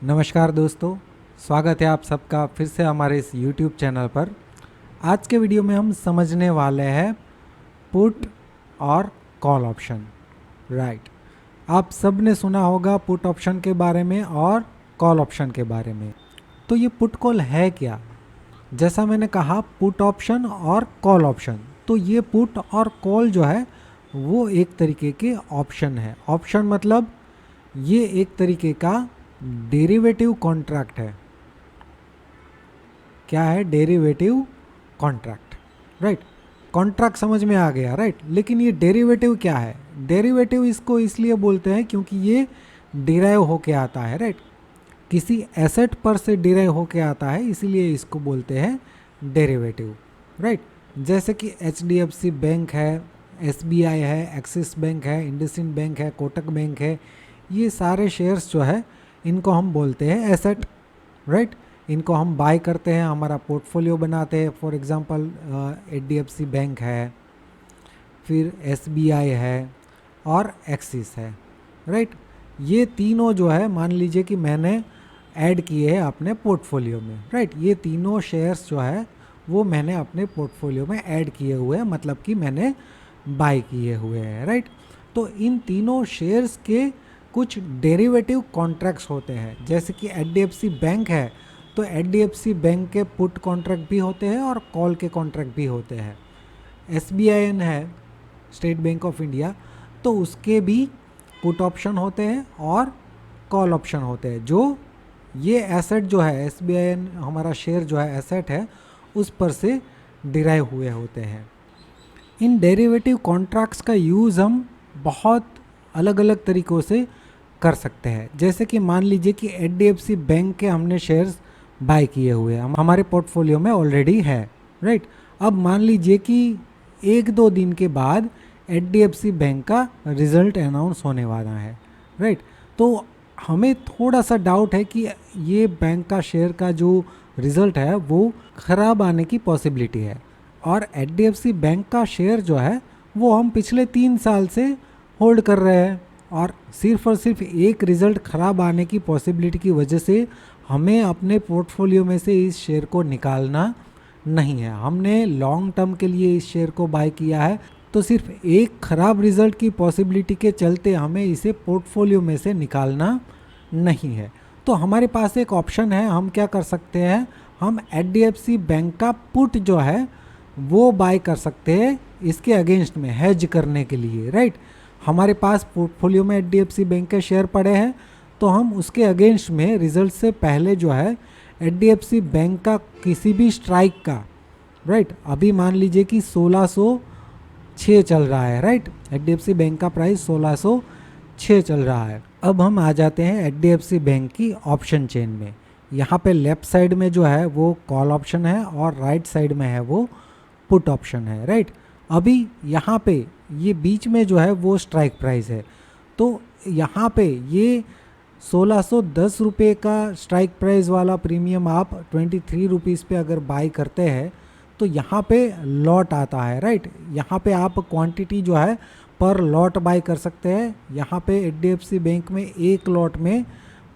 नमस्कार दोस्तों, स्वागत है आप सबका फिर से हमारे इस YouTube चैनल पर। आज के वीडियो में हम समझने वाले हैं पुट और कॉल ऑप्शन। राइट, आप सब ने सुना होगा पुट ऑप्शन के बारे में और कॉल ऑप्शन के बारे में। तो ये पुट कॉल है क्या? जैसा मैंने कहा, पुट ऑप्शन और कॉल ऑप्शन। तो ये पुट और कॉल जो है वो एक तरीके के ऑप्शन है। ऑप्शन मतलब ये एक तरीके का डेरिवेटिव कॉन्ट्रैक्ट है। क्या है? Derivative contract. राइट, कॉन्ट्रैक्ट समझ में आ गया। राइट, लेकिन ये डेरिवेटिव क्या है? डेरिवेटिव इसको इसलिए बोलते हैं क्योंकि ये डिराइव होके आता है। राइट, किसी एसेट पर से डिराइव होके आता है, इसीलिए इसको बोलते हैं डेरिवेटिव। राइट, जैसे कि HDFC बैंक है, SBI है, एक्सिस बैंक है, इंडसइंड बैंक है, कोटक बैंक है, ये सारे शेयर्स जो है इनको हम बोलते हैं एसेट। राइट, इनको हम बाय करते हैं, हमारा पोर्टफोलियो बनाते हैं। फॉर एग्जांपल HDFC बैंक है, फिर SBI है और एक्सिस है। राइट, ये तीनों जो है मान लीजिए कि मैंने ऐड किए हैं अपने पोर्टफोलियो में। राइट, ये तीनों शेयर्स जो है वो मैंने अपने पोर्टफोलियो में ऐड किए हुए हैं, मतलब कि मैंने बाय किए हुए हैं। राइट, तो इन तीनों शेयर्स के कुछ डेरिवेटिव कॉन्ट्रैक्ट्स होते हैं। जैसे कि HDFC बैंक है तो HDFC बैंक के पुट कॉन्ट्रैक्ट भी होते हैं और कॉल के कॉन्ट्रैक्ट भी होते हैं। SBIN है, स्टेट बैंक ऑफ इंडिया, तो उसके भी पुट ऑप्शन होते हैं और कॉल ऑप्शन होते हैं। जो ये एसेट जो है, SBIN हमारा शेयर जो है एसेट है, उस पर से डिराइव हुए होते हैं। इन डेरिवेटिव कॉन्ट्रैक्ट्स का यूज़ हम बहुत अलग अलग तरीक़ों से कर सकते हैं। जैसे कि मान लीजिए कि HDFC बैंक के हमने शेयर्स बाय किए हुए हैं, हमारे पोर्टफोलियो में ऑलरेडी है। राइट, अब मान लीजिए कि 1-2 दिन के बाद HDFC बैंक का रिज़ल्ट अनाउंस होने वाला है। राइट, तो हमें थोड़ा सा डाउट है कि ये बैंक का शेयर का जो रिज़ल्ट है वो ख़राब आने की पॉसिबिलिटी है। और HDFC बैंक का शेयर जो है वो हम पिछले 3 साल से होल्ड कर रहे हैं, और सिर्फ एक रिज़ल्ट ख़राब आने की पॉसिबिलिटी की वजह से हमें अपने पोर्टफोलियो में से इस शेयर को निकालना नहीं है। हमने लॉन्ग टर्म के लिए इस शेयर को बाय किया है, तो सिर्फ एक ख़राब रिज़ल्ट की पॉसिबिलिटी के चलते हमें इसे पोर्टफोलियो में से निकालना नहीं है। तो हमारे पास एक ऑप्शन है, हम क्या कर सकते हैं, हम HDFC बैंक का पुट जो है वो बाय कर सकते हैं इसके अगेंस्ट में हेज करने के लिए। राइट, हमारे पास पोर्टफोलियो में HDFC बैंक के शेयर पड़े हैं, तो हम उसके अगेंस्ट में रिज़ल्ट से पहले जो है HDFC बैंक का किसी भी स्ट्राइक का, राइट, अभी मान लीजिए कि 1606 चल रहा है। राइट, HDFC बैंक का प्राइस 1606 चल रहा है। अब हम आ जाते हैं HDFC बैंक की ऑप्शन चेन में। यहाँ पे लेफ़्ट साइड में जो है वो कॉल ऑप्शन है और राइट साइड में है वो पुट ऑप्शन है। राइट, अभी यहाँ पे ये बीच में जो है वो स्ट्राइक प्राइस है, तो यहाँ पे ये 1610 रुपये का स्ट्राइक प्राइस वाला प्रीमियम आप 23 रुपीज़ पे अगर बाय करते हैं तो यहाँ पे लॉट आता है। राइट, यहाँ पे आप क्वांटिटी जो है पर लॉट बाय कर सकते हैं। यहाँ पे HDFC बैंक में एक लॉट में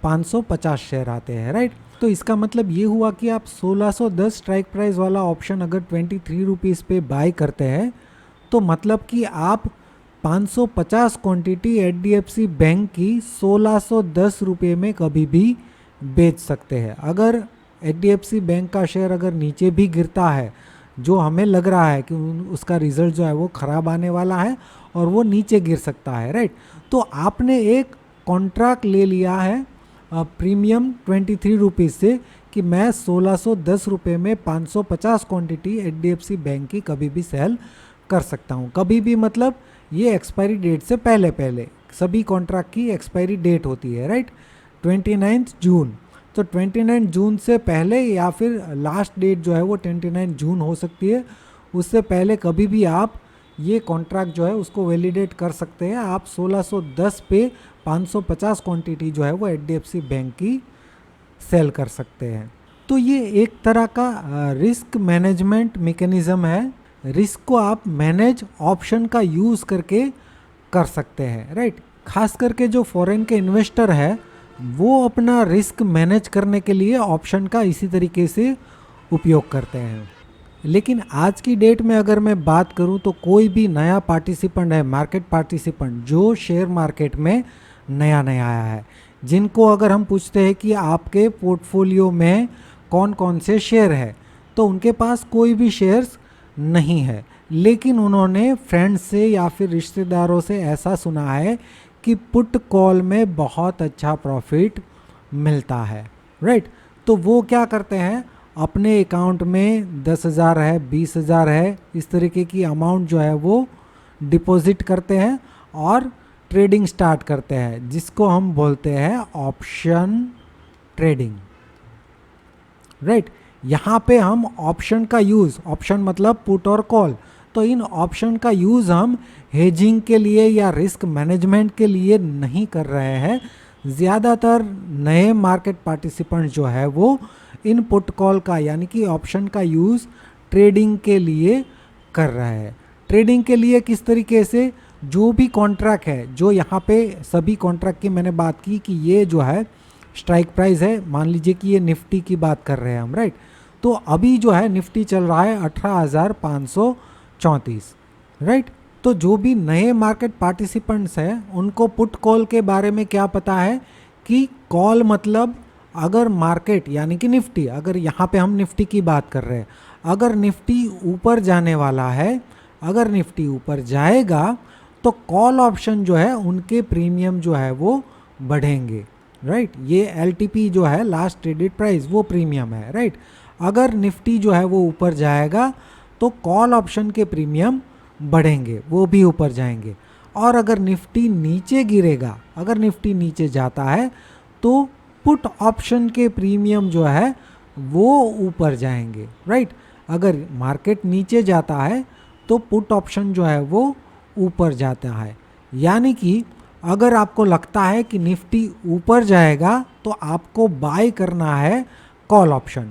550 शेयर आते हैं। राइट, तो इसका मतलब ये हुआ कि आप 1610 स्ट्राइक प्राइस वाला ऑप्शन अगर 23 रुपीज़ पे बाय करते हैं तो मतलब कि आप 550 क्वांटिटी HDFC बैंक की 1610 रुपये में कभी भी बेच सकते हैं। अगर HDFC बैंक का शेयर अगर नीचे भी गिरता है, जो हमें लग रहा है कि उसका रिज़ल्ट जो है वो ख़राब आने वाला है और वो नीचे गिर सकता है। राइट, तो आपने एक कॉन्ट्रैक्ट ले लिया है प्रीमियम 23 रुपीज़ से कि मैं 1610 रुपये में 550 क्वांटिटी HDFC बैंक की कभी भी सेल कर सकता हूँ। कभी भी मतलब ये एक्सपायरी डेट से पहले पहले, सभी कॉन्ट्रैक्ट की एक्सपायरी डेट होती है। राइट, 29 जून, तो 29 जून से पहले या फिर लास्ट डेट जो है वो 29 जून हो सकती है, उससे पहले कभी भी आप ये कॉन्ट्रैक्ट जो है उसको वैलिडेट कर सकते हैं। आप 1610 पे 550 क्वांटिटी जो है वो HDFC बैंक की सेल कर सकते हैं। तो ये एक तरह का रिस्क मैनेजमेंट मैकेनिज़्म है। रिस्क को आप मैनेज ऑप्शन का यूज़ करके कर सकते हैं। राइट, खास करके जो फॉरेन के इन्वेस्टर है वो अपना रिस्क मैनेज करने के लिए ऑप्शन का इसी तरीके से उपयोग करते हैं। लेकिन आज की डेट में अगर मैं बात करूं तो कोई भी नया पार्टिसिपेंट है, मार्केट पार्टिसिपेंट जो शेयर मार्केट में नया नया आया है, जिनको अगर हम पूछते हैं कि आपके पोर्टफोलियो में कौन कौन से शेयर है, तो उनके पास कोई भी शेयर्स नहीं है, लेकिन उन्होंने फ्रेंड्स से या फिर रिश्तेदारों से ऐसा सुना है कि पुट कॉल में बहुत अच्छा प्रॉफिट मिलता है, राइट। तो वो क्या करते हैं, अपने अकाउंट में 10,000 है, 20,000 है, इस तरीके की अमाउंट जो है वो डिपॉजिट करते हैं और ट्रेडिंग स्टार्ट करते हैं, जिसको हम बोलते हैं ऑप्शन ट्रेडिंग, राइट। यहाँ पे हम ऑप्शन का यूज़, ऑप्शन मतलब पुट और कॉल, तो इन ऑप्शन का यूज़ हम हेजिंग के लिए या रिस्क मैनेजमेंट के लिए नहीं कर रहे हैं। ज़्यादातर नए मार्केट पार्टिसिपेंट जो है वो इन पुट कॉल का यानी कि ऑप्शन का यूज़ ट्रेडिंग के लिए कर रहे हैं। ट्रेडिंग के लिए किस तरीके से, जो भी कॉन्ट्रैक्ट है, जो यहाँ पे सभी कॉन्ट्रैक्ट की मैंने बात की कि ये जो है स्ट्राइक प्राइस है, मान लीजिए कि ये निफ्टी की बात कर रहे हैं हम, राइट। तो अभी जो है निफ्टी चल रहा है 18,534, राइट। तो जो भी नए मार्केट पार्टिसिपेंट्स हैं उनको पुट कॉल के बारे में क्या पता है कि कॉल मतलब अगर मार्केट यानी कि निफ्टी, अगर यहाँ पे हम निफ्टी की बात कर रहे हैं, अगर निफ्टी ऊपर जाने वाला है, अगर निफ्टी ऊपर जाएगा तो कॉल ऑप्शन जो है उनके प्रीमियम जो है वो बढ़ेंगे, राइट। ये एलटीपी जो है लास्ट ट्रेडेड प्राइस वो प्रीमियम है, राइट। अगर निफ्टी जो है वो ऊपर जाएगा तो कॉल ऑप्शन के प्रीमियम बढ़ेंगे, वो भी ऊपर जाएंगे। और अगर निफ्टी नीचे गिरेगा, अगर निफ्टी नीचे जाता है तो पुट ऑप्शन के प्रीमियम जो है वो ऊपर जाएंगे, राइट। अगर मार्केट नीचे जाता है तो पुट ऑप्शन जो है वो ऊपर जाता है। यानी कि अगर आपको लगता है कि निफ्टी ऊपर जाएगा तो आपको बाय करना है कॉल ऑप्शन।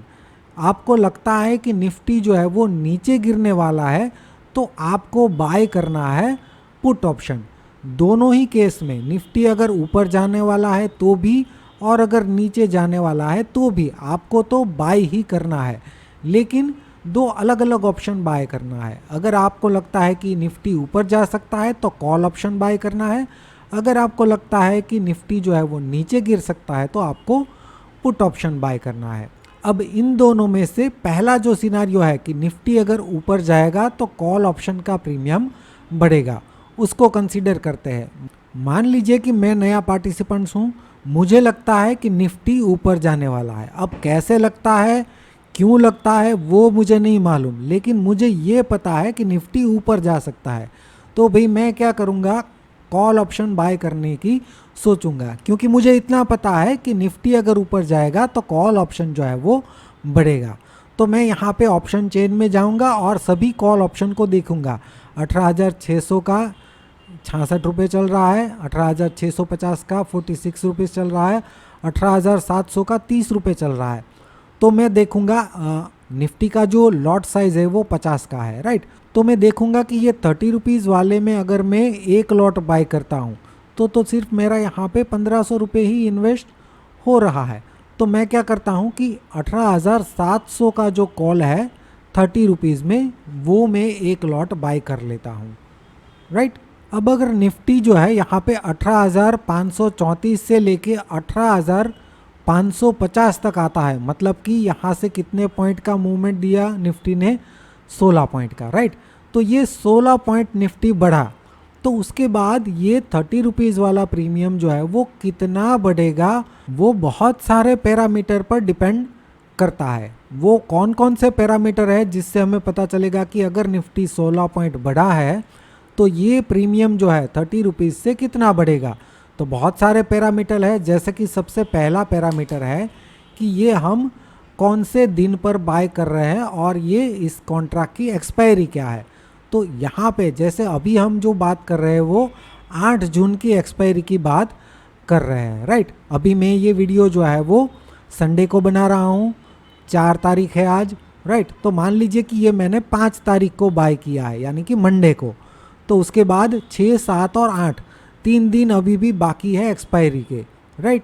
आपको लगता है कि निफ्टी जो है वो नीचे गिरने वाला है तो आपको बाय करना है पुट ऑप्शन। दोनों ही केस में निफ्टी अगर ऊपर जाने वाला है तो भी और अगर नीचे जाने वाला है तो भी आपको तो बाय ही करना है, लेकिन दो अलग अलग ऑप्शन बाय करना है। अगर आपको लगता है कि निफ्टी ऊपर जा सकता है तो कॉल ऑप्शन बाय करना है, अगर आपको लगता है कि निफ्टी जो है वो नीचे गिर सकता है तो आपको पुट ऑप्शन बाय करना है। अब इन दोनों में से पहला जो सिनारियो है कि निफ्टी अगर ऊपर जाएगा तो कॉल ऑप्शन का प्रीमियम बढ़ेगा, उसको कंसीडर करते हैं। मान लीजिए कि मैं नया पार्टिसिपेंट्स हूँ, मुझे लगता है कि निफ्टी ऊपर जाने वाला है। अब कैसे लगता है, क्यों लगता है वो मुझे नहीं मालूम, लेकिन मुझे ये पता है कि निफ्टी ऊपर जा सकता है। तो भाई मैं क्या करूँगा, कॉल ऑप्शन बाय करने की सोचूंगा, क्योंकि मुझे इतना पता है कि निफ्टी अगर ऊपर जाएगा तो कॉल ऑप्शन जो है वो बढ़ेगा। तो मैं यहाँ पे ऑप्शन चेन में जाऊँगा और सभी कॉल ऑप्शन को देखूँगा। 18,600 का 66 रुपये चल रहा है, 18,650 का 46 रुपीज़ चल रहा है, 18,700 का 30 रुपये चल रहा है। तो मैं देखूँगा निफ्टी का जो लॉट साइज़ है वो 50 का है, राइट। तो मैं देखूँगा कि ये 30 रुपीज़ वाले में अगर मैं एक लॉट बाय करता हूँ तो सिर्फ मेरा यहाँ पे 1,500 रुपये ही इन्वेस्ट हो रहा है। तो मैं क्या करता हूँ कि 18,700 का जो कॉल है 30 रुपीज़ में वो मैं एक लॉट बाय कर लेता हूँ, राइट। अब अगर निफ्टी जो है यहाँ पे 18,534 से लेके 18,550 तक आता है, मतलब कि यहाँ से कितने पॉइंट का मूवमेंट दिया निफ्टी ने, 16 पॉइंट का, राइट। तो ये 16 पॉइंट निफ्टी बढ़ा तो उसके बाद ये 30 रुपीज़ वाला प्रीमियम जो है वो कितना बढ़ेगा, वो बहुत सारे पैरामीटर पर डिपेंड करता है। वो कौन कौन से पैरामीटर है जिससे हमें पता चलेगा कि अगर निफ्टी 16 पॉइंट बढ़ा है तो ये प्रीमियम जो है 30 रुपीज़ से कितना बढ़ेगा। तो बहुत सारे पैरामीटर है, जैसे कि सबसे पहला पैरामीटर है कि ये हम कौन से दिन पर बाय कर रहे हैं और ये इस कॉन्ट्रैक्ट की एक्सपायरी क्या है। तो यहाँ पे जैसे अभी हम जो बात कर रहे हैं वो 8 जून की एक्सपायरी की बात कर रहे हैं, राइट। अभी मैं ये वीडियो जो है वो संडे को बना रहा हूँ, 4 तारीख है आज, राइट। तो मान लीजिए कि ये मैंने 5 तारीख को बाय किया है यानी कि मंडे को, तो उसके बाद 6, 7 और 8 3 दिन अभी भी बाकी है एक्सपायरी के, राइट।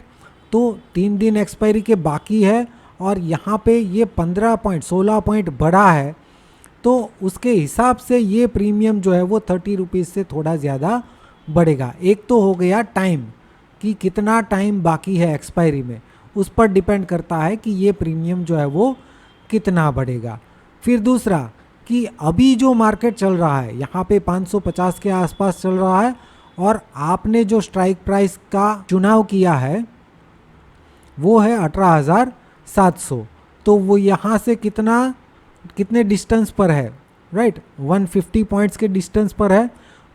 तो 3 दिन एक्सपायरी के बाकी है और यहाँ पे ये 15 पॉइंट 16 पॉइंट बढ़ा है, तो उसके हिसाब से ये प्रीमियम जो है वो 30 रुपीज़ से थोड़ा ज़्यादा बढ़ेगा। एक तो हो गया टाइम कि कितना टाइम बाकी है एक्सपायरी में, उस पर डिपेंड करता है कि ये प्रीमियम जो है वो कितना बढ़ेगा। फिर दूसरा कि अभी जो मार्केट चल रहा है यहाँ पे 550 के आसपास चल रहा है और आपने जो स्ट्राइक प्राइस का चुनाव किया है वो है 18,700, तो वो यहाँ से कितने डिस्टेंस पर है, राइट, 150 पॉइंट्स के डिस्टेंस पर है,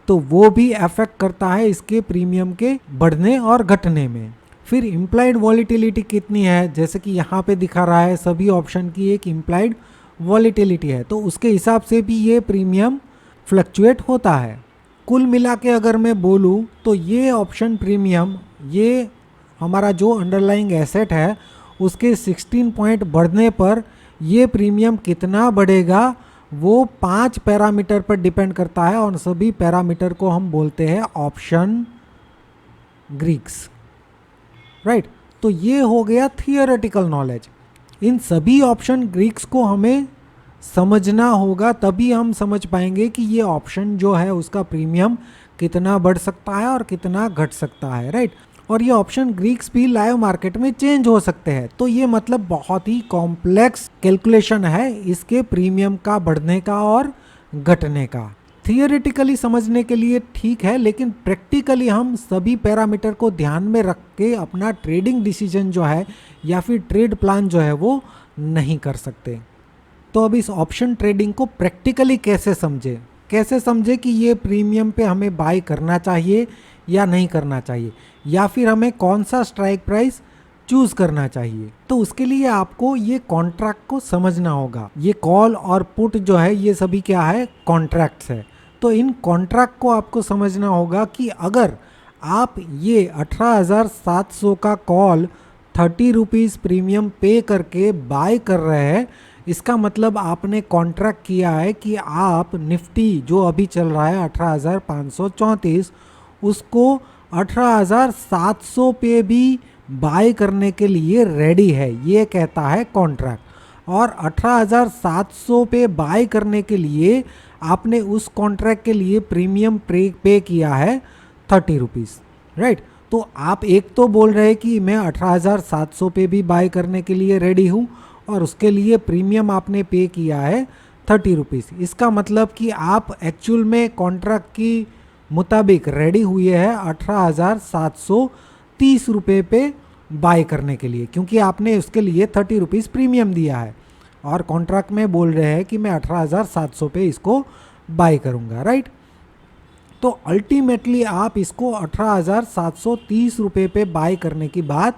तो वो भी अफेक्ट करता है इसके प्रीमियम के बढ़ने और घटने में। फिर इम्प्लाइड वॉलीटिलिटी कितनी है, जैसे कि यहाँ पे दिखा रहा है सभी ऑप्शन की एक इम्प्लाइड वॉलीटिलिटी है, तो उसके हिसाब से भी ये प्रीमियम फ्लक्चुएट होता है। कुल मिला के अगर मैं बोलूँ तो ये ऑप्शन प्रीमियम, ये हमारा जो अंडरलाइंग एसेट है उसके 16 पॉइंट बढ़ने पर ये प्रीमियम कितना बढ़ेगा वो 5 पैरामीटर पर डिपेंड करता है और सभी पैरामीटर को हम बोलते हैं ऑप्शन ग्रीक्स, राइट। तो ये हो गया थियोरेटिकल नॉलेज। इन सभी ऑप्शन ग्रीक्स को हमें समझना होगा, तभी हम समझ पाएंगे कि ये ऑप्शन जो है उसका प्रीमियम कितना बढ़ सकता है और कितना घट सकता है, राइट। और ये ऑप्शन ग्रीक्स भी लाइव मार्केट में चेंज हो सकते हैं, तो ये मतलब बहुत ही कॉम्प्लेक्स कैलकुलेशन है इसके प्रीमियम का बढ़ने का और घटने का। थियोरेटिकली समझने के लिए ठीक है, लेकिन प्रैक्टिकली हम सभी पैरामीटर को ध्यान में रख के अपना ट्रेडिंग डिसीजन जो है या फिर ट्रेड प्लान जो है वो नहीं कर सकते। तो अब इस ऑप्शन ट्रेडिंग को प्रैक्टिकली कैसे समझे कि ये प्रीमियम पे हमें बाय करना चाहिए या नहीं करना चाहिए, या फिर हमें कौन सा स्ट्राइक प्राइस चूज करना चाहिए। तो उसके लिए आपको ये कॉन्ट्रैक्ट को समझना होगा। ये कॉल और पुट जो है ये सभी क्या है, कॉन्ट्रैक्ट्स है। तो इन कॉन्ट्रैक्ट को आपको समझना होगा कि अगर आप ये 18,700 का कॉल 30 रुपीज़ प्रीमियम पे करके बाय कर रहे हैं, इसका मतलब आपने कॉन्ट्रैक्ट किया है कि आप निफ्टी जो अभी चल रहा है 18,534 उसको 18,700 पे भी बाय करने के लिए रेडी है, ये कहता है कॉन्ट्रैक्ट। और 18,700 पे बाय करने के लिए आपने उस कॉन्ट्रैक्ट के लिए प्रीमियम पे किया है 30 रुपीज़, राइट। तो आप एक तो बोल रहे कि मैं 18,700 पे भी बाय करने के लिए रेडी हूँ और उसके लिए प्रीमियम आपने पे किया है 30 रुपीज़। इसका मतलब कि आप एक्चुअल में कॉन्ट्रैक्ट की मुताबिक रेडी हुए हैं 18,730 रुपये पे बाय करने के लिए, क्योंकि आपने उसके लिए 30 रुपीज़ प्रीमियम दिया है और कॉन्ट्रैक्ट में बोल रहे हैं कि मैं 18,700 पे इसको बाय करूंगा, राइट। तो अल्टीमेटली आप इसको 18,730 रुपये पे बाय करने की बात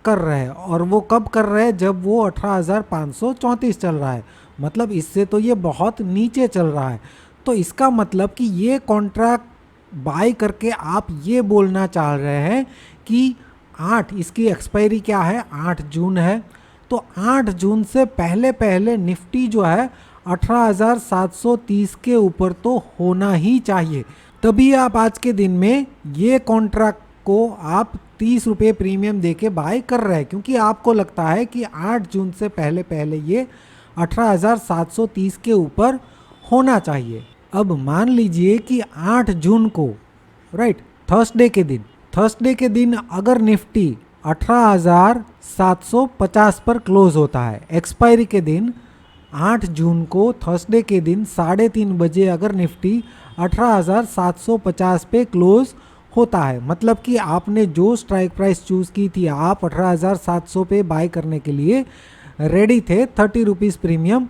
कर रहे हैं, और वो कब कर रहे हैं, जब वो 18,534 चल रहा है, मतलब इससे तो ये बहुत नीचे चल रहा है। तो इसका मतलब कि ये कॉन्ट्रैक्ट बाय करके आप ये बोलना चाह रहे हैं कि 8, इसकी एक्सपायरी क्या है, 8 जून है, तो 8 जून से पहले निफ्टी जो है 18,730 के ऊपर तो होना ही चाहिए, तभी आप आज के दिन में ये कॉन्ट्रैक्ट को आप 30 रुपये प्रीमियम देके बाय कर रहे हैं, क्योंकि आपको लगता है कि 8 जून से पहले ये 18,730 के ऊपर होना चाहिए। अब मान लीजिए कि 8 जून को, राइट, थर्सडे के दिन अगर निफ्टी 18,750 पर क्लोज होता है, एक्सपायरी के दिन 8 जून को थर्सडे के दिन 3:30 बजे अगर निफ्टी 18,750 पे क्लोज होता है, मतलब कि आपने जो स्ट्राइक प्राइस चूज़ की थी, आप 18,700 पे बाय करने के लिए रेडी थे 30 रुपीज़ प्रीमियम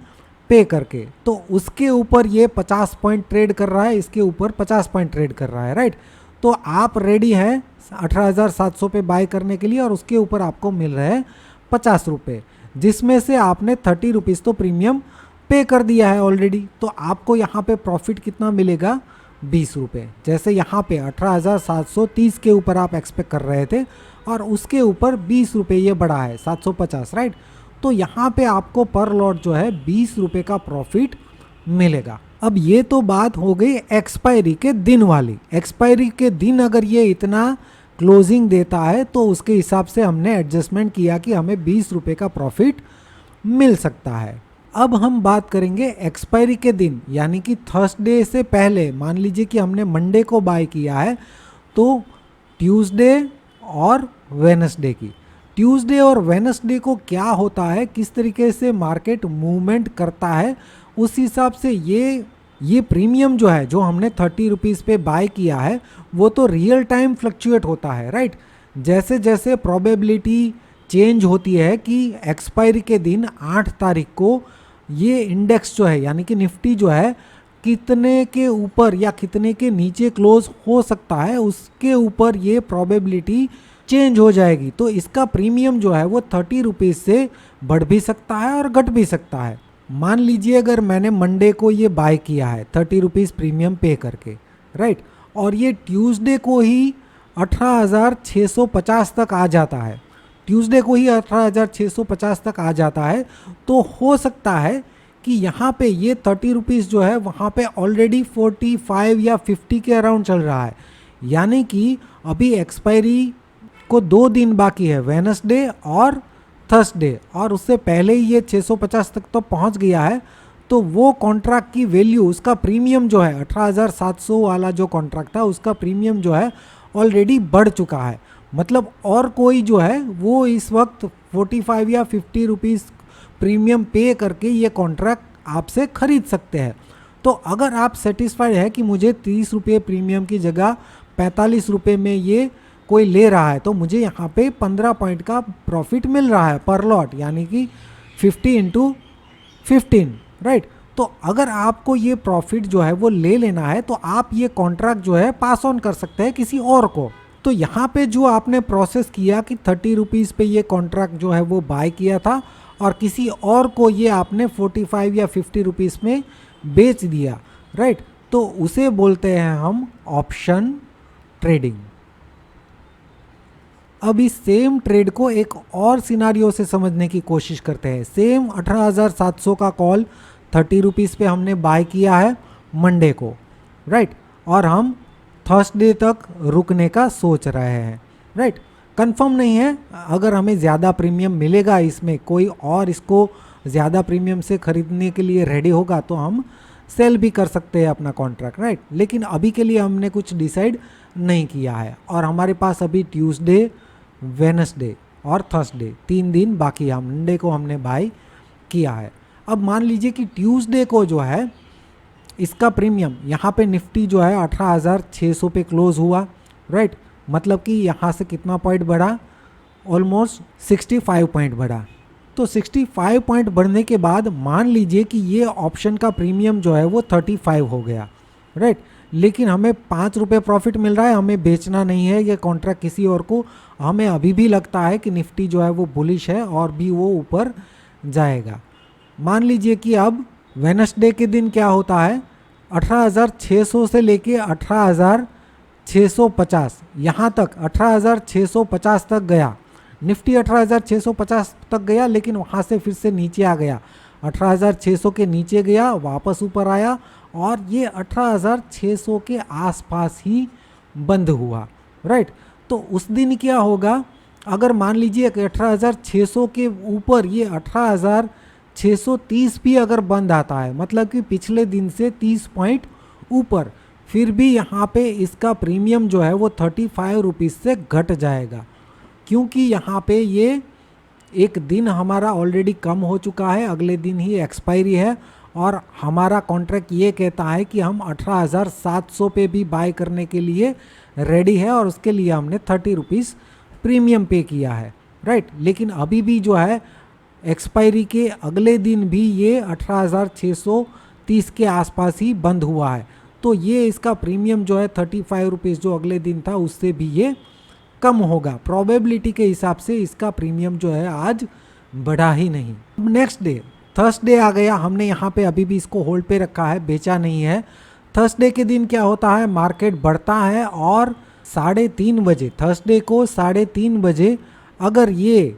पे करके, तो उसके ऊपर ये 50 पॉइंट ट्रेड कर रहा है, इसके ऊपर 50 पॉइंट ट्रेड कर रहा है, राइट। तो आप रेडी हैं 18,700 पे बाय करने के लिए और उसके ऊपर आपको मिल रहे हैं 50 रुपये, जिसमें से आपने 30 रुपीज़ तो प्रीमियम पे कर दिया है ऑलरेडी। तो आपको यहाँ पे प्रॉफिट कितना मिलेगा, 20 रुपये। जैसे यहाँ पे 18,730 के ऊपर आप एक्सपेक्ट कर रहे थे और उसके ऊपर 20 रुपये ये बढ़ा है 750, राइट। तो यहाँ पे आपको पर लॉट जो है 20 रुपये का प्रॉफिट मिलेगा। अब ये तो बात हो गई एक्सपायरी के दिन वाली। एक्सपायरी के दिन अगर ये इतना क्लोजिंग देता है तो उसके हिसाब से हमने एडजस्टमेंट किया कि हमें 20 रुपये का प्रॉफिट मिल सकता है। अब हम बात करेंगे एक्सपायरी के दिन, यानी कि थर्सडे से पहले। मान लीजिए कि हमने मंडे को बाय किया है, तो ट्यूसडे और वेडनेसडे की। ट्यूसडे और वेडनेसडे को क्या होता है, किस तरीके से मार्केट मूवमेंट करता है, उस हिसाब से ये प्रीमियम जो है, जो हमने 30 रुपीज़ पे बाय किया है, वो तो रियल टाइम फ्लक्चुएट होता है, राइट। जैसे जैसे प्रोबेबिलिटी चेंज होती है कि एक्सपायरी के दिन 8 तारीख को ये इंडेक्स जो है, यानी कि निफ्टी जो है, कितने के ऊपर या कितने के नीचे क्लोज हो सकता है, उसके ऊपर ये प्रोबेबिलिटी चेंज हो जाएगी। तो इसका प्रीमियम जो है वो 30 रुपीज़ से बढ़ भी सकता है और घट भी सकता है। मान लीजिए अगर मैंने मंडे को ये बाय किया है 30 रुपीज़ प्रीमियम पे करके, राइट, और ये ट्यूसडे को ही 18,650 तक आ जाता है, ट्यूसडे को ही 18,650 तक आ जाता है, तो हो सकता है कि यहाँ पे ये 30 रुपीज़ जो है वहाँ पे ऑलरेडी 45 या 50 के अराउंड चल रहा है। यानी कि अभी एक्सपायरी को 2 दिन बाकी है, वेडनेसडे और थर्सडे, और उससे पहले ही ये 650 तक तो पहुँच गया है। तो वो कॉन्ट्रैक्ट की वैल्यू, उसका प्रीमियम जो है 18,700 वाला जो कॉन्ट्रैक्ट था, उसका प्रीमियम जो है ऑलरेडी बढ़ चुका है। मतलब और कोई जो है वो इस वक्त 45 या 50 रुपीज़ प्रीमियम पे करके ये कॉन्ट्रैक्ट आपसे ख़रीद सकते हैं। तो अगर आप सेटिस्फाइड है कि मुझे 30 रुपये प्रीमियम की जगह 45 रुपये में ये कोई ले रहा है, तो मुझे यहाँ पे 15 पॉइंट का प्रॉफिट मिल रहा है पर लॉट, यानी कि 50 × 15, राइट। तो अगर आपको ये प्रॉफिट जो है वो ले लेना है, तो आप ये कॉन्ट्रैक्ट जो है पास ऑन कर सकते हैं किसी और को। तो यहाँ पे जो आपने प्रोसेस किया कि 30 रुपीज़ पे ये कॉन्ट्रैक्ट जो है वो बाय किया था, और किसी और को ये आपने 45 या 50 रुपीज़ में बेच दिया, राइट, तो उसे बोलते हैं हम ऑप्शन ट्रेडिंग। अब इस सेम ट्रेड को एक और सिनारियो से समझने की कोशिश करते हैं। सेम 18,700 का कॉल 30 रुपीज़ पे हमने बाय किया है मंडे को, राइट, और हम थर्सडे तक रुकने का सोच रहे हैं, राइट। कंफर्म नहीं है, अगर हमें ज़्यादा प्रीमियम मिलेगा, इसमें कोई और इसको ज़्यादा प्रीमियम से ख़रीदने के लिए रेडी होगा, तो हम सेल भी कर सकते हैं अपना कॉन्ट्रैक्ट, राइट। लेकिन अभी के लिए हमने कुछ डिसाइड नहीं किया है, और हमारे पास अभी ट्यूसडे, वेडनेसडे और थर्सडे 3 दिन बाकी है। मंडे को हमने बाय किया है। अब मान लीजिए कि ट्यूसडे को जो है इसका प्रीमियम, यहाँ पे निफ्टी जो है 18,600 पे क्लोज हुआ, राइट, मतलब कि यहाँ से कितना पॉइंट बढ़ा, ऑलमोस्ट 65 पॉइंट बढ़ा। तो 65 पॉइंट बढ़ने के बाद मान लीजिए कि ये ऑप्शन का प्रीमियम जो है वो 35 हो गया, राइट, लेकिन हमें 5 रुपये प्रॉफिट मिल रहा है, हमें बेचना नहीं है ये कॉन्ट्रैक्ट किसी और को। हमें अभी भी लगता है कि निफ्टी जो है वो बुलिश है और भी वो ऊपर जाएगा। मान लीजिए कि अब वेडनेसडे के दिन क्या होता है, 18,600 से लेके 18,650 यहाँ तक, 18,650 तक गया निफ्टी, 18,650 तक गया, लेकिन वहाँ से फिर से नीचे आ गया, 18,600 के नीचे गया, वापस ऊपर आया, और ये 18,600 के आसपास ही बंद हुआ, राइट। तो उस दिन क्या होगा, अगर मान लीजिए कि 18,600 के ऊपर ये 18,630 भी अगर बंद आता है, मतलब कि पिछले दिन से 30 पॉइंट ऊपर, फिर भी यहाँ पे इसका प्रीमियम जो है वो 35 रुपीज़ से घट जाएगा, क्योंकि यहाँ पे ये एक दिन हमारा ऑलरेडी कम हो चुका है, अगले दिन ही एक्सपायरी है, और हमारा कॉन्ट्रैक्ट ये कहता है कि हम 18,700 पे भी बाय करने के लिए रेडी है, और उसके लिए हमने 30 रुपीज़ प्रीमियम पे किया है, राइट। लेकिन अभी भी जो है एक्सपायरी के अगले दिन भी ये 18,630 के आसपास ही बंद हुआ है, तो ये इसका प्रीमियम जो है 35 रुपीज़ जो अगले दिन था उससे भी ये कम होगा। प्रोबेबिलिटी के हिसाब से इसका प्रीमियम जो है आज बढ़ा ही नहीं। नेक्स्ट डे थर्सडे आ गया, हमने यहाँ पे अभी भी इसको होल्ड पे रखा है, बेचा नहीं है। थर्सडे के दिन क्या होता है, मार्केट बढ़ता है, और 3:30 बजे, थर्सडे को 3:30 बजे अगर ये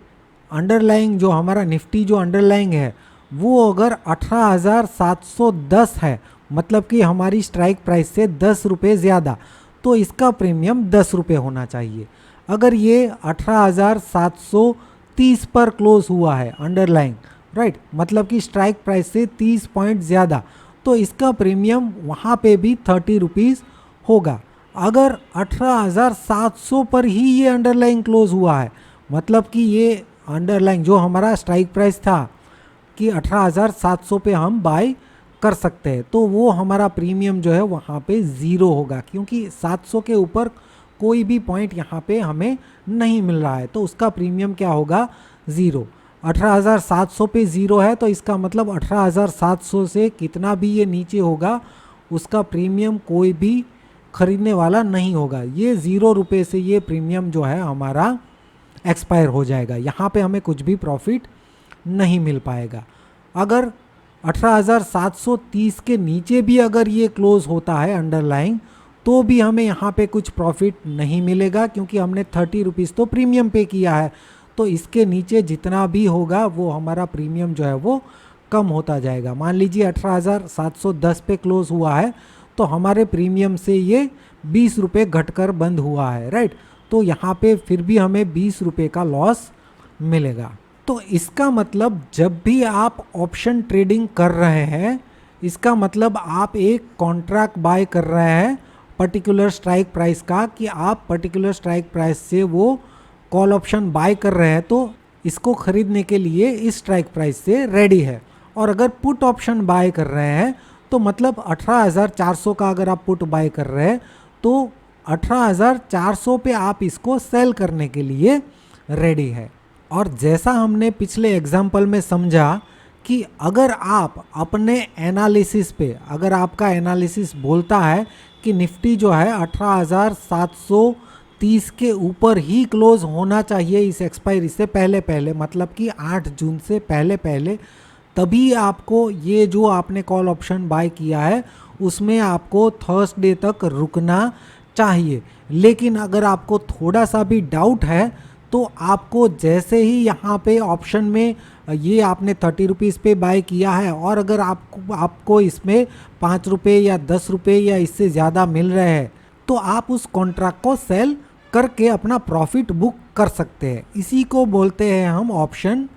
अंडरलाइंग जो हमारा निफ्टी जो अंडरलाइंग है वो अगर 18,710 है, मतलब कि हमारी स्ट्राइक प्राइस से 10 रुपये ज़्यादा, तो इसका प्रीमियम 10 रुपये होना चाहिए। अगर ये 18,730 पर क्लोज हुआ है अंडरलाइंग, राइट, मतलब कि स्ट्राइक प्राइस से 30 पॉइंट ज़्यादा, तो इसका प्रीमियम वहाँ पे भी 30 रुपीज़ होगा। अगर 18,700 पर ही ये अंडरलाइंग क्लोज हुआ है, मतलब कि ये अंडरलाइंग जो हमारा स्ट्राइक प्राइस था कि 18,700 पे हम बाय कर सकते हैं, तो वो हमारा प्रीमियम जो है वहाँ पे ज़ीरो होगा, क्योंकि 700 के ऊपर कोई भी पॉइंट यहाँ पे हमें नहीं मिल रहा है, तो उसका प्रीमियम क्या होगा, ज़ीरो। 18,700 पे ज़ीरो है, तो इसका मतलब 18,700 से कितना भी ये नीचे होगा उसका प्रीमियम कोई भी खरीदने वाला नहीं होगा। ये 0 रुपये से ये प्रीमियम जो है हमारा एक्सपायर हो जाएगा, यहाँ पे हमें कुछ भी प्रॉफिट नहीं मिल पाएगा। अगर 18,730 के नीचे भी अगर ये क्लोज होता है अंडरलाइंग, तो भी हमें यहाँ पे कुछ प्रॉफिट नहीं मिलेगा, क्योंकि हमने 30 रुपीज़ तो प्रीमियम पे किया है, तो इसके नीचे जितना भी होगा वो हमारा प्रीमियम जो है वो कम होता जाएगा। मान लीजिए 18,710 पे क्लोज हुआ है, तो हमारे प्रीमियम से ये 20 रुपये घटकर बंद हुआ है, राइट, तो यहाँ पे फिर भी हमें 20 रुपये का लॉस मिलेगा। तो इसका मतलब जब भी आप ऑप्शन ट्रेडिंग कर रहे हैं, इसका मतलब आप एक कॉन्ट्रैक्ट बाय कर रहे हैं पर्टिकुलर स्ट्राइक प्राइस का, कि आप पर्टिकुलर स्ट्राइक प्राइस से वो कॉल ऑप्शन बाय कर रहे हैं, तो इसको खरीदने के लिए इस स्ट्राइक प्राइस से रेडी है। और अगर पुट ऑप्शन बाय कर रहे हैं, तो मतलब 18,400 का अगर आप पुट बाय कर रहे हैं, तो 18,400 पे आप इसको सेल करने के लिए रेडी है। और जैसा हमने पिछले एग्जाम्पल में समझा कि अगर आप अपने एनालिसिस पे, अगर आपका एनालिसिस बोलता है कि निफ्टी जो है 18,730 के ऊपर ही क्लोज होना चाहिए इस एक्सपायरी से पहले, मतलब कि 8 जून से पहले, तभी आपको ये जो आपने कॉल ऑप्शन बाय किया है उसमें आपको थर्सडे तक रुकना चाहिए। लेकिन अगर आपको थोड़ा सा भी डाउट है, तो आपको जैसे ही यहाँ पे ऑप्शन में ये आपने 30 रुपीज़ पे बाय किया है, और अगर आपको इसमें 5 रुपये या 10 रुपये या इससे ज़्यादा मिल रहे हैं, तो आप उस कॉन्ट्रैक्ट को सेल करके अपना प्रॉफिट बुक कर सकते हैं। इसी को बोलते हैं हम ऑप्शन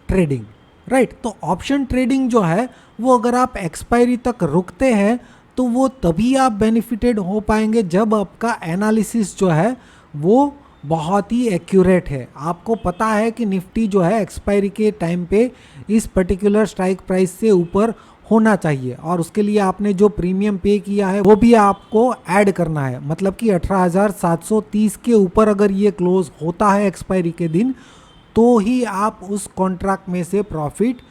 ट्रेडिंग, राइट। तो ऑप्शन ट्रेडिंग जो है वो अगर आप एक्सपायरी तक रुकते हैं, तो वो तभी आप बेनिफिटेड हो पाएंगे जब आपका एनालिसिस जो है वो बहुत ही एक्यूरेट है। आपको पता है कि निफ्टी जो है एक्सपायरी के टाइम पे इस पर्टिकुलर स्ट्राइक प्राइस से ऊपर होना चाहिए, और उसके लिए आपने जो प्रीमियम पे किया है वो भी आपको ऐड करना है। मतलब कि 18,730 के ऊपर अगर ये क्लोज होता है एक्सपायरी के दिन, तो ही आप उस कॉन्ट्रैक्ट में से प्रॉफिट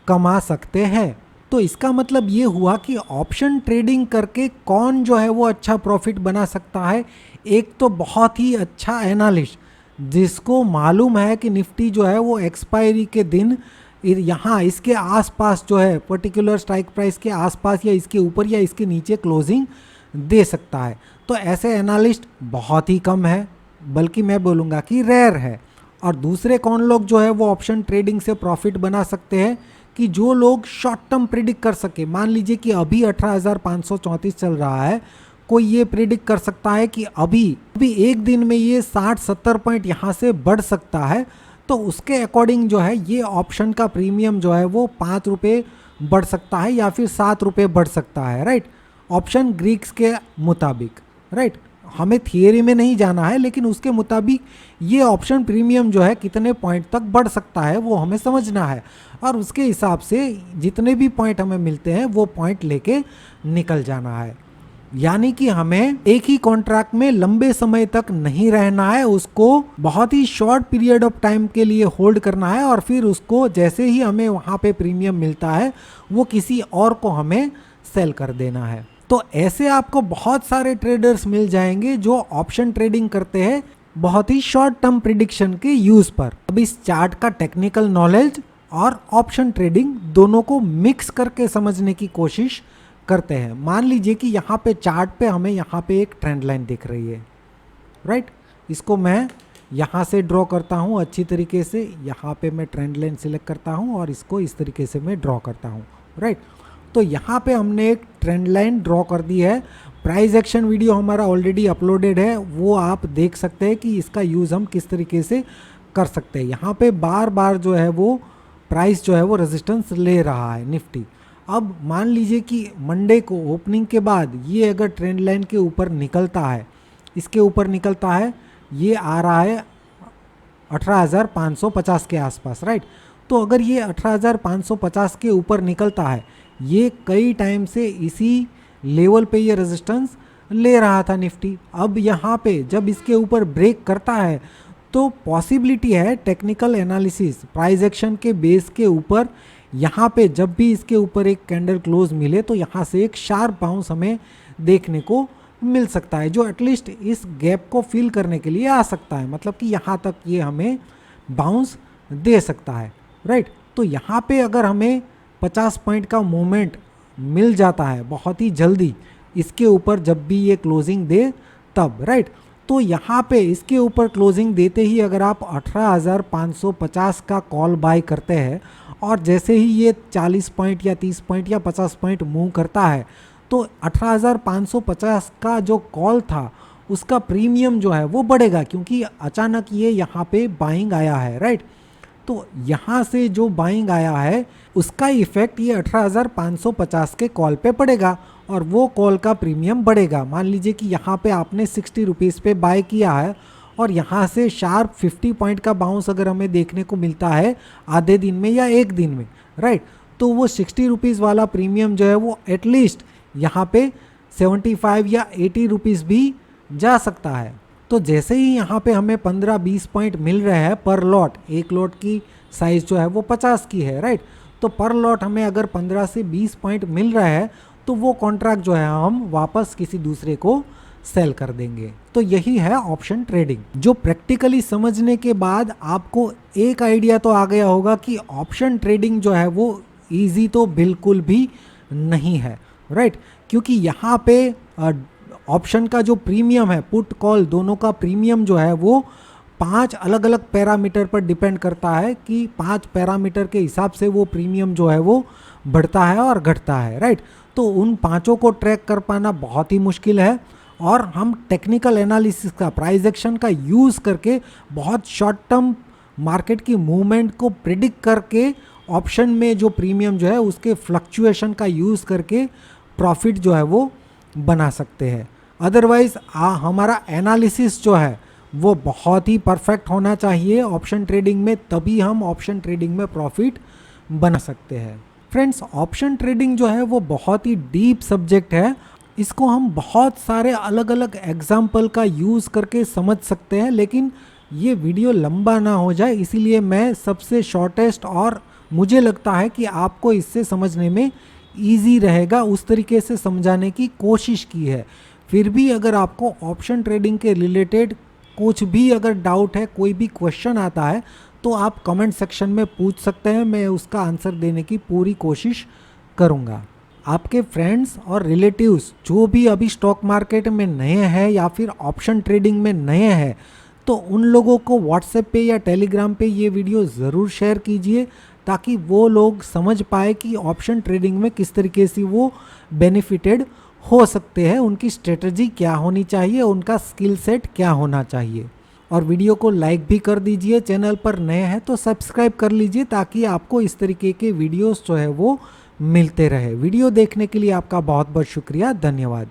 कमा सकते हैं। तो इसका मतलब ये हुआ कि ऑप्शन ट्रेडिंग करके कौन जो है वो अच्छा प्रॉफिट बना सकता है। एक तो बहुत ही अच्छा एनालिस्ट जिसको मालूम है कि निफ्टी जो है वो एक्सपायरी के दिन यहाँ इसके आसपास जो है पर्टिकुलर स्ट्राइक प्राइस के आसपास या इसके ऊपर या इसके नीचे क्लोजिंग दे सकता है। तो ऐसे एनालिस्ट बहुत ही कम है, बल्कि मैं बोलूँगा कि रेयर है। और दूसरे कौन लोग जो है वो ऑप्शन ट्रेडिंग से प्रॉफिट बना सकते हैं, कि जो लोग शॉर्ट टर्म प्रिडिक्ट कर सके। मान लीजिए कि अभी 18,534 चल रहा है, कोई ये प्रिडिक्ट कर सकता है कि अभी एक दिन में ये 60-70 पॉइंट यहाँ से बढ़ सकता है, तो उसके अकॉर्डिंग जो है ये ऑप्शन का प्रीमियम जो है वो 5 रुपये बढ़ सकता है या फिर 7 रुपये बढ़ सकता है, राइट, ऑप्शन ग्रीक्स के मुताबिक, राइट। हमें थियरी में नहीं जाना है, लेकिन उसके मुताबिक ये ऑप्शन प्रीमियम जो है कितने पॉइंट तक बढ़ सकता है वो हमें समझना है, और उसके हिसाब से जितने भी पॉइंट हमें मिलते हैं वो पॉइंट लेके निकल जाना है। यानी कि हमें एक ही कॉन्ट्रैक्ट में लंबे समय तक नहीं रहना है, उसको बहुत ही शॉर्ट पीरियड ऑफ टाइम के लिए होल्ड करना है, और फिर उसको जैसे ही हमें वहाँ पे प्रीमियम मिलता है वो किसी और को हमें सेल कर देना है। तो ऐसे आपको बहुत सारे ट्रेडर्स मिल जाएंगे जो ऑप्शन ट्रेडिंग करते हैं बहुत ही शॉर्ट टर्म प्रिडिक्शन के यूज पर। अब इस चार्ट का टेक्निकल नॉलेज और ऑप्शन ट्रेडिंग दोनों को मिक्स करके समझने की कोशिश करते हैं। मान लीजिए कि यहाँ पे चार्ट पे हमें यहाँ पे एक ट्रेंड लाइन दिख रही है, राइट। इसको मैं यहाँ से ड्रॉ करता हूँ अच्छी तरीके से, यहाँ पे मैं ट्रेंड लाइन सिलेक्ट करता हूँ और इसको इस तरीके से मैं ड्रॉ करता हूँ, राइट। तो यहाँ पे हमने एक ट्रेंड लाइन ड्रॉ कर दी है। प्राइस एक्शन वीडियो हमारा ऑलरेडी अपलोडेड है, वो आप देख सकते हैं कि इसका यूज़ हम किस तरीके से कर सकते हैं। यहाँ पे बार बार जो है वो प्राइस जो है वो रेजिस्टेंस ले रहा है निफ्टी। अब मान लीजिए कि मंडे को ओपनिंग के बाद ये अगर ट्रेंड लाइन के ऊपर निकलता है, इसके ऊपर निकलता है, ये आ रहा है 18,550 के आसपास, राइट। तो अगर ये 18,550 के ऊपर निकलता है, ये कई टाइम से इसी लेवल पे ये रेजिस्टेंस ले रहा था निफ्टी। अब यहाँ पे जब इसके ऊपर ब्रेक करता है तो पॉसिबिलिटी है टेक्निकल एनालिसिस प्राइस एक्शन के बेस के ऊपर यहाँ पे जब भी इसके ऊपर एक कैंडल क्लोज मिले तो यहाँ से एक शार्प बाउंस हमें देखने को मिल सकता है, जो एटलीस्ट इस गैप को फिल करने के लिए आ सकता है। मतलब कि यहाँ तक ये हमें बाउंस दे सकता है, राइट। तो यहाँ पे अगर हमें 50 पॉइंट का मूवमेंट मिल जाता है बहुत ही जल्दी इसके ऊपर, जब भी ये क्लोजिंग दे तब, राइट। तो यहाँ पे इसके ऊपर क्लोजिंग देते ही अगर आप 18,550 का कॉल बाय करते हैं और जैसे ही ये 40 पॉइंट या 30 पॉइंट या 50 पॉइंट मूव करता है तो 18,550 का जो कॉल था उसका प्रीमियम जो है वो बढ़ेगा, क्योंकि अचानक ये यहाँ पे बाइंग आया है, राइट। तो यहाँ से जो बाइंग आया है उसका इफेक्ट ये 18,550 के कॉल पे पड़ेगा और वो कॉल का प्रीमियम बढ़ेगा। मान लीजिए कि यहाँ पे आपने 60 रुपीज़ पे बाय किया है और यहाँ से शार्प 50 पॉइंट का बाउंस अगर हमें देखने को मिलता है आधे दिन में या एक दिन में, राइट, तो वो 60 रुपीज़ वाला प्रीमियम जो है वो एटलीस्ट यहाँ पे 75 या 80 रुपीज़ भी जा सकता है। तो जैसे ही यहाँ पे हमें 15-20 पॉइंट मिल रहे हैं पर लॉट, एक लॉट की साइज़ जो है वो 50 की है, राइट। तो पर लॉट हमें अगर 15 से 20 पॉइंट मिल रहा है तो वो कॉन्ट्रैक्ट जो है हम वापस किसी दूसरे को सेल कर देंगे। तो यही है ऑप्शन ट्रेडिंग, जो प्रैक्टिकली समझने के बाद आपको एक आइडिया तो आ गया होगा कि ऑप्शन ट्रेडिंग जो है वो ईजी तो बिल्कुल भी नहीं है, राइट। क्योंकि यहाँ पे ऑप्शन का जो प्रीमियम है, पुट कॉल दोनों का प्रीमियम जो है वो 5 अलग अलग पैरामीटर पर डिपेंड करता है कि 5 पैरामीटर के हिसाब से वो प्रीमियम जो है वो बढ़ता है और घटता है, राइट। तो उन पांचों को ट्रैक कर पाना बहुत ही मुश्किल है और हम टेक्निकल एनालिसिस का, प्राइस एक्शन का यूज़ करके बहुत शॉर्ट टर्म मार्केट की मूवमेंट को प्रिडिक्ट करके ऑप्शन में जो प्रीमियम जो है उसके फ्लक्चुएशन का यूज़ करके प्रॉफिट जो है वो बना सकते हैं। अदरवाइज हमारा एनालिसिस जो है वो बहुत ही परफेक्ट होना चाहिए ऑप्शन ट्रेडिंग में, तभी हम ऑप्शन ट्रेडिंग में प्रॉफिट बना सकते हैं। फ्रेंड्स, ऑप्शन ट्रेडिंग जो है वो बहुत ही डीप सब्जेक्ट है, इसको हम बहुत सारे अलग अलग एग्जाम्पल का यूज़ करके समझ सकते हैं, लेकिन ये वीडियो लंबा ना हो जाए इसीलिए मैं सबसे शॉर्टेस्ट और मुझे लगता है कि आपको इससे समझने में ईजी रहेगा उस तरीके से समझाने की कोशिश की है। फिर भी अगर आपको ऑप्शन ट्रेडिंग के रिलेटेड कुछ भी अगर डाउट है, कोई भी क्वेश्चन आता है तो आप कमेंट सेक्शन में पूछ सकते हैं, मैं उसका आंसर देने की पूरी कोशिश करूँगा। आपके फ्रेंड्स और रिलेटिव्स जो भी अभी स्टॉक मार्केट में नए हैं या फिर ऑप्शन ट्रेडिंग में नए हैं तो उन लोगों को व्हाट्सएप पे या टेलीग्राम पे ये वीडियो ज़रूर शेयर कीजिए ताकि वो लोग समझ पाए कि ऑप्शन ट्रेडिंग में किस तरीके से वो बेनिफिटेड हो सकते हैं, उनकी स्ट्रेटजी क्या होनी चाहिए, उनका स्किल सेट क्या होना चाहिए। और वीडियो को लाइक भी कर दीजिए, चैनल पर नए हैं तो सब्सक्राइब कर लीजिए ताकि आपको इस तरीके के वीडियोस जो है वो मिलते रहे। वीडियो देखने के लिए आपका बहुत बहुत शुक्रिया, धन्यवाद।